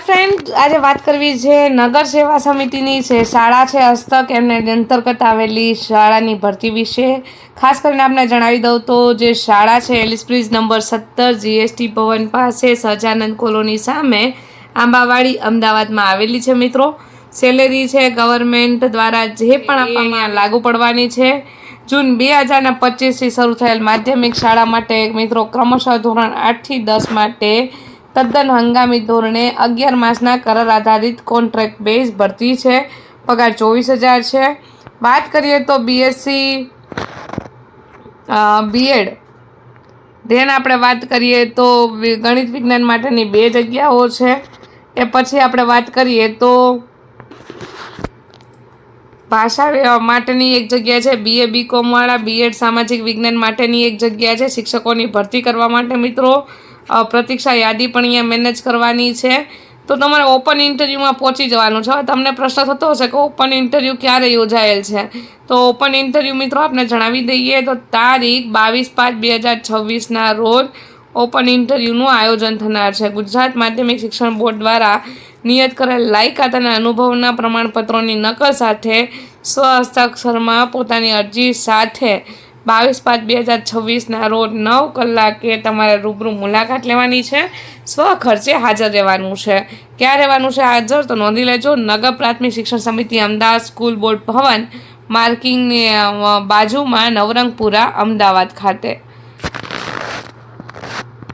Friend, આજે વાત કરવી છે નગર સેવા સમિતિની છે શાળા છે હસ્તક એમને અંતર્ગત આવેલી શાળાની ભરતી વિશે. ખાસ કરીને આપણે જણાવી દઉં તો જે શાળા છે એલિસ બ્રિજ નંબર 17 જીએસટી ભવન પાસે સહજાનંદ કોલોની સામે આંબાવાડી અમદાવાદમાં આવેલી છે. મિત્રો, સેલેરી છે ગવર્મેન્ટ દ્વારા જે પણ આપવામાં લાગુ પડવાની છે. જૂન 2025થી શરૂ થયેલ માધ્યમિક શાળા માટે મિત્રો ક્રમશઃ ધોરણ 8 થી 10 માટે તદ્દન હંગામી ધોરણે 11 માસના કરાર આધારિત કોન્ટ્રાક્ટ બેઝ ભરતી છે. પગાર 24,000 છે. વાત કરીએ તો બીએસસી બીએડ ધેન આપણે વાત કરીએ તો ગણિત વિજ્ઞાન માટેની 2 જગ્યાઓ છે. એ પછી આપણે વાત કરીએ તો ભાષા માટેની 1 જગ્યા છે. BA BCom વાળા બીએડ સામાજિક વિજ્ઞાન માટેની 1 જગ્યા છે. શિક્ષકોની ભરતી કરવા માટે મિત્રો પ્રતીક્ષા યાદી પણ અહીંયા મેનેજ કરવાની છે. તો તમારે ઓપન ઇન્ટરવ્યૂમાં પહોંચી જવાનું છે. હવે તમને પ્રશ્ન થતો હશે કે ઓપન ઇન્ટરવ્યૂ ક્યારે યોજાયેલ છે, તો ઓપન ઇન્ટરવ્યૂ મિત્રો આપણે જણાવી દઈએ તો તારીખ 22/5/2026ના રોજ ઓપન ઇન્ટરવ્યૂનું આયોજન થનાર છે. ગુજરાત માધ્યમિક શિક્ષણ બોર્ડ દ્વારા નિયત કરેલ લાયકાત અને અનુભવના પ્રમાણપત્રોની નકલ સાથે સ્વ હસ્તાક્ષરમાં પોતાની અરજી સાથે 22/5/2026ના રોજ 9 કલાકે તમારે રૂબરૂ મુલાકાત લેવાની છે. સ્વ ખર્ચે હાજર રહેવાનું છે. ક્યાં રહેવાનું છે હાજર તો નોંધી લેજો. નગર પ્રાથમિક શિક્ષણ સમિતિ અમદાવાદ સ્કૂલ બોર્ડ ભવન માર્કિંગની બાજુમાં નવરંગપુરા અમદાવાદ ખાતે.